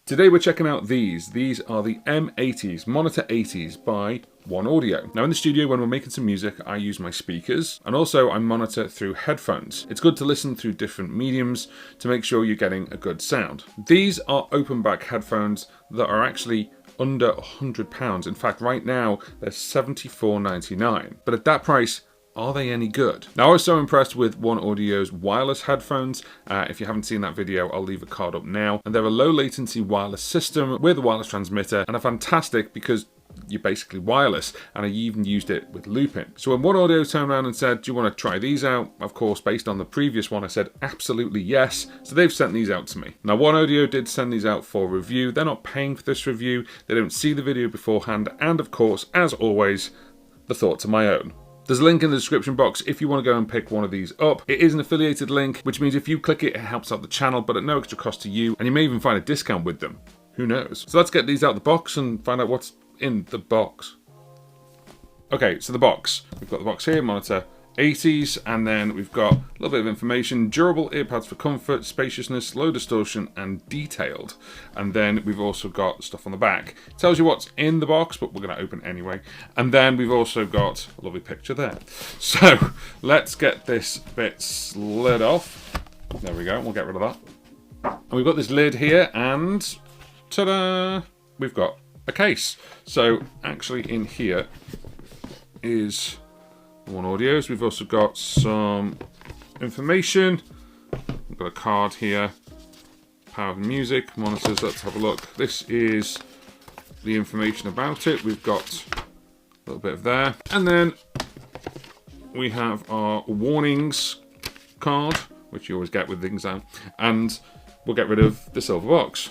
Today we're checking out these. These are the M80s, Monitor 80s by OneOdio. Now in the studio when we're making some music, I use my speakers and also I monitor through headphones. It's good to listen through different mediums to make sure you're getting a good sound. These are open back headphones that are actually under £100. In fact, right now they're $74.99. But at that price, are they any good? Now I was so impressed with OneAudio's wireless headphones. If you haven't seen that video, I'll leave a card up now. And they're a low latency wireless system with a wireless transmitter and are fantastic because you're basically wireless, and I even used it with looping. So when OneAudio turned around and said, do you want to try these out? Of course, based on the previous one, I said absolutely yes. So they've sent these out to me. Now OneAudio did send these out for review. They're not paying for this review. They don't see the video beforehand. And of course, as always, the thoughts are my own. There's a link in the description box if you want to go and pick one of these up. It is an affiliated link, which means if you click it, it helps out the channel, but at no extra cost to you. And you may even find a discount with them. Who knows? So let's get these out of the box and find out what's in the box. Okay, so the box. We've got the box here, Monitor 80s, and then we've got a little bit of information. Durable earpads for comfort, spaciousness, low distortion, and detailed. And then we've also got stuff on the back. It tells you what's in the box, but we're going to open it anyway. And then we've also got a lovely picture there. So let's get this bit slid off. There we go, we'll get rid of that. And we've got this lid here, and ta-da! We've got a case. So actually in here is OneAudio's. We've also got some information. We've got a card here. Power of music, monitors, let's have a look. This is the information about it. We've got a little bit of there. And then we have our warnings card, which you always get with things out. And we'll get rid of the silver box.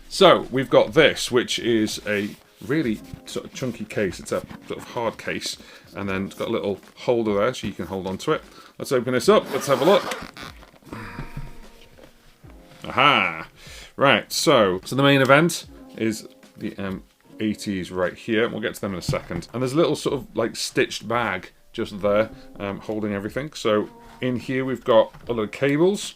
So we've got this, which is a really sort of chunky case. It's a sort of hard case, and then it's got a little holder there so you can hold on to it. Let's open this up. Let's have a look. Aha! Right, so the main event is the M80s right here. We'll get to them in a second. And there's a little sort of like stitched bag just there holding everything. So in here we've got a lot of cables.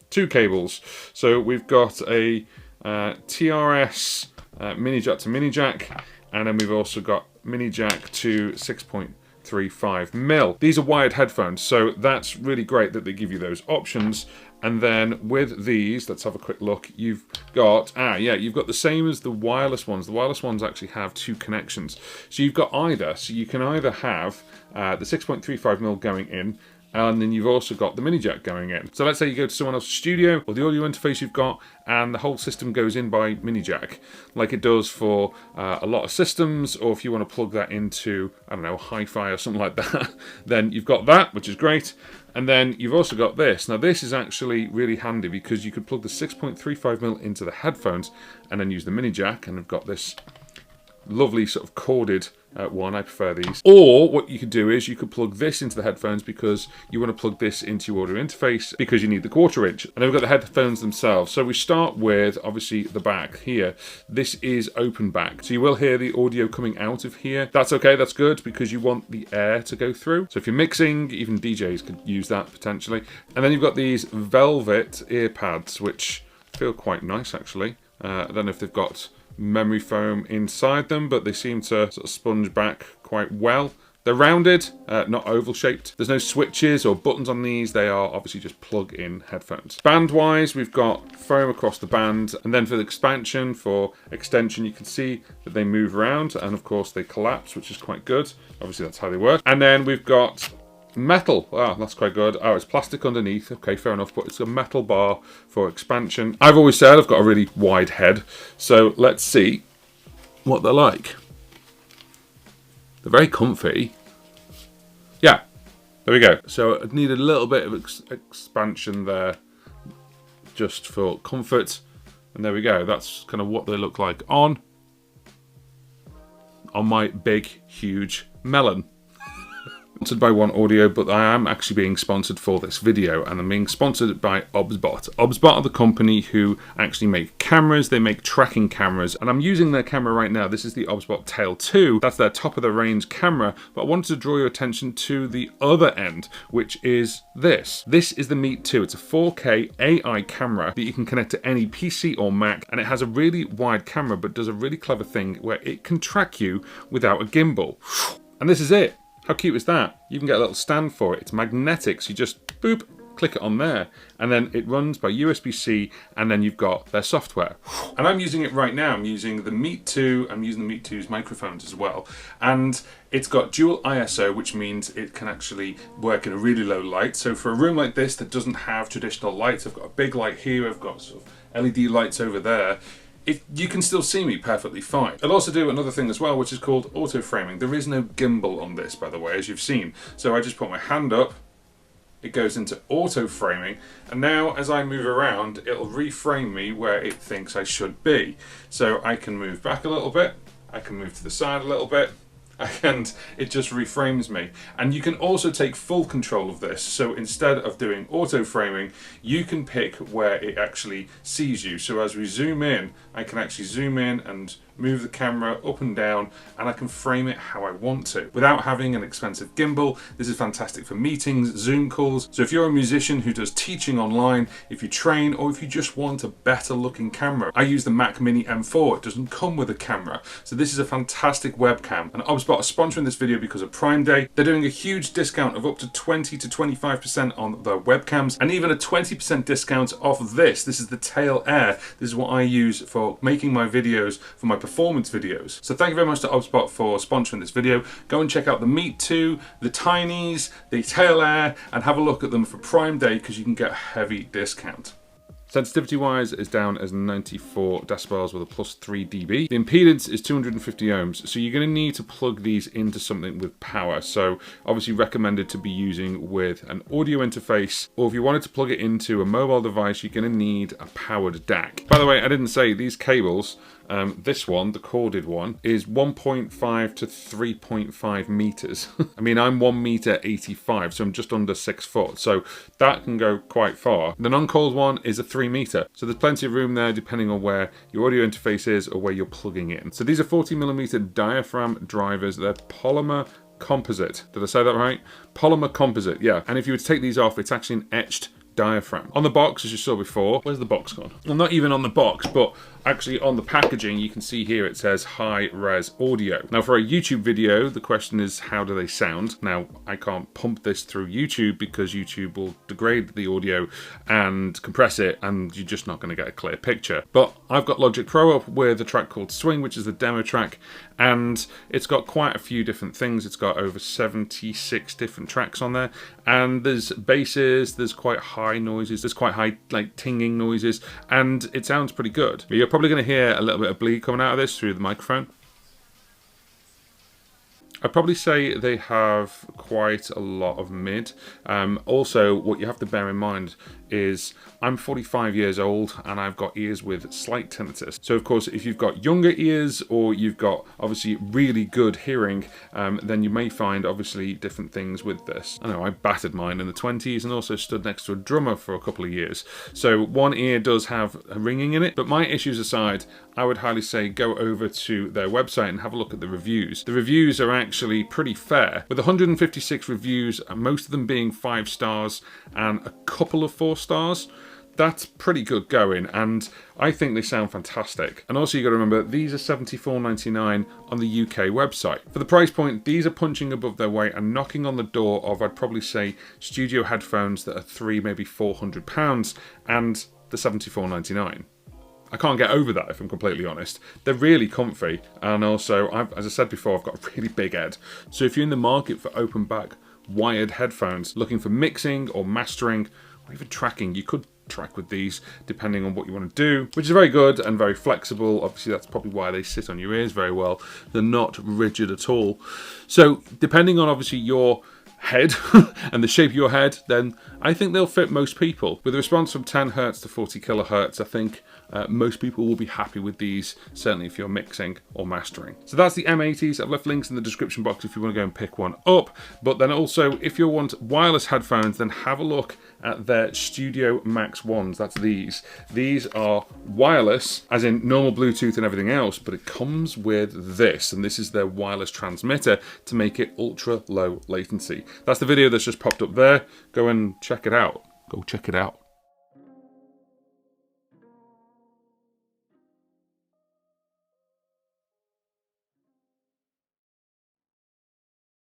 Two cables. So we've got a TRS mini jack to mini jack, and then we've also got mini jack to 6.35mm. These are wired headphones, so that's really great that they give you those options. And then with these, let's have a quick look. You've got, you've got the same as the wireless ones. The wireless ones actually have two connections. So you've got either, so you can either have the 6.35mm going in, and then you've also got the mini jack going in. So let's say you go to someone else's studio, or the audio interface you've got, and the whole system goes in by mini jack, like it does for a lot of systems, or if you want to plug that into, I don't know, hi-fi or something like that, then you've got that, which is great. And then you've also got this. Now this is actually really handy because you could plug the 6.35mm into the headphones and then use the mini jack, and I've got this lovely sort of corded one. I prefer these. Or what you could do is you could plug this into the headphones because you want to plug this into your audio interface because you need the 1/4 inch. And then we've got the headphones themselves. So we start with obviously the back here. This is open back. So you will hear the audio coming out of here. That's okay, that's good because you want the air to go through. So if you're mixing, even DJs could use that potentially. And then you've got these velvet ear pads, which feel quite nice actually. I don't know if they've got memory foam inside them, but they seem to sort of sponge back quite well. They're rounded, not oval shaped. There's no switches or buttons on these. They are obviously just plug-in headphones. Band wise, we've got foam across the band, and then for the expansion, for extension, you can see that they move around, and of course they collapse, which is quite good. Obviously that's how they work. And then we've got metal. Oh, that's quite good. Oh, it's plastic underneath. Okay, fair enough, but it's a metal bar for expansion. I've always said I've got a really wide head, so let's see what they're like. They're very comfy. Yeah, there we go. So I need a little bit of expansion there just for comfort. And there we go. That's kind of what they look like on my big, huge melon. Sponsored by OneOdio, but I am actually being sponsored for this video, and I'm being sponsored by Obsot. Obsot are the company who actually make cameras. They make tracking cameras, and I'm using their camera right now. This is the Obsot Tail 2. That's their top of the range camera, but I wanted to draw your attention to the other end, which is this. This is the Meet 2. It's a 4K AI camera that you can connect to any PC or Mac, and it has a really wide camera, but does a really clever thing where it can track you without a gimbal. And this is it. How cute is that? You can get a little stand for it. It's magnetic, so you just boop, click it on there, and then it runs by USB-C, and then you've got their software. And I'm using it right now. I'm using the Meet 2. I'm using the Meet 2's microphones as well. And it's got dual ISO, which means it can actually work in a really low light. So for a room like this that doesn't have traditional lights, I've got a big light here, I've got sort of LED lights over there, you can still see me perfectly fine. I'll also do another thing as well, which is called auto framing. There is no gimbal on this, by the way, as you've seen. So I just put my hand up, it goes into auto framing, and now as I move around, it'll reframe me where it thinks I should be. So I can move back a little bit, I can move to the side a little bit, and it just reframes me. And you can also take full control of this. So instead of doing auto framing, you can pick where it actually sees you. So as we zoom in, I can actually zoom in and move the camera up and down, and I can frame it how I want to without having an expensive gimbal. This is fantastic for meetings, Zoom calls. So if you're a musician who does teaching online, if you train, or if you just want a better looking camera, I use the Mac Mini M4. It doesn't come with a camera. So this is a fantastic webcam. And Obsot are sponsoring this video because of Prime Day. They're doing a huge discount of up to 20 to 25% on their webcams, and even a 20% discount off this. This is the Tail Air. This is what I use for making my videos, for my performance videos. So thank you very much to Obsot for sponsoring this video. Go and check out the Meet 2, the Tinies, the Tail Air, and have a look at them for Prime Day because you can get a heavy discount. Sensitivity wise is down as 94 decibels with a plus 3 dB. The impedance is 250 ohms, so you're going to need to plug these into something with power. So obviously recommended to be using with an audio interface, or if you wanted to plug it into a mobile device, you're going to need a powered DAC. By the way, I didn't say these cables, this one, the corded one, is 1.5 to 3.5 meters. I mean, I'm 1 meter 85, so I'm just under 6 foot. So that can go quite far. The non-coiled one is a 3 meter. So there's plenty of room there depending on where your audio interface is or where you're plugging in. So these are 40mm diaphragm drivers. They're polymer composite. Did I say that right? Polymer composite, yeah. And if you were to take these off, it's actually an etched diaphragm. On the box, as you saw before, where's the box gone? Well, not even on the box, but actually on the packaging, you can see here it says high res audio. Now for a YouTube video, the question is, how do they sound? Now, I can't pump this through YouTube because YouTube will degrade the audio and compress it, and you're just not going to get a clear picture. But I've got Logic Pro up with a track called Swing, which is the demo track, and it's got quite a few different things. It's got over 76 different tracks on there, and there's basses, there's quite high noises, there's quite high like tinging noises, and it sounds pretty good. But you're probably going to hear a little bit of bleed coming out of this through the microphone. I'd probably say they have quite a lot of mid. Also, what you have to bear in mind is I'm 45 years old and I've got ears with slight tinnitus. So of course, if you've got younger ears or you've got obviously really good hearing, then you may find obviously different things with this. I know I battered mine in the 20s and also stood next to a drummer for a couple of years. So one ear does have a ringing in it, but my issues aside, I would highly say go over to their website and have a look at the reviews. The reviews are actually pretty fair, with 156 reviews, most of them being 5 stars and a couple of 4 stars. That's pretty good going, and I think they sound fantastic. And also you got to remember, these are $74.99 on the UK website. For the price point, these are punching above their weight and knocking on the door of, I'd probably say, studio headphones that are £300, maybe £400, and the $74.99. I can't get over that, if I'm completely honest. They're really comfy, and also, as I said before, I've got a really big head. So if you're in the market for open back wired headphones, looking for mixing or mastering, or even tracking, you could track with these depending on what you want to do, which is very good and very flexible. Obviously that's probably why they sit on your ears very well. They're not rigid at all. So depending on obviously your head and the shape of your head, then I think they'll fit most people. With a response from 10 Hz to 40 kHz, I think most people will be happy with these, certainly if you're mixing or mastering. So that's the M80s. I've left links in the description box if you want to go and pick one up. But then also, if you want wireless headphones, then have a look at their Studio Max ones. That's these. These are wireless, as in normal Bluetooth and everything else, but it comes with this, and this is their wireless transmitter to make it ultra low latency. That's the video that's just popped up there. Go and check it out. Go check it out.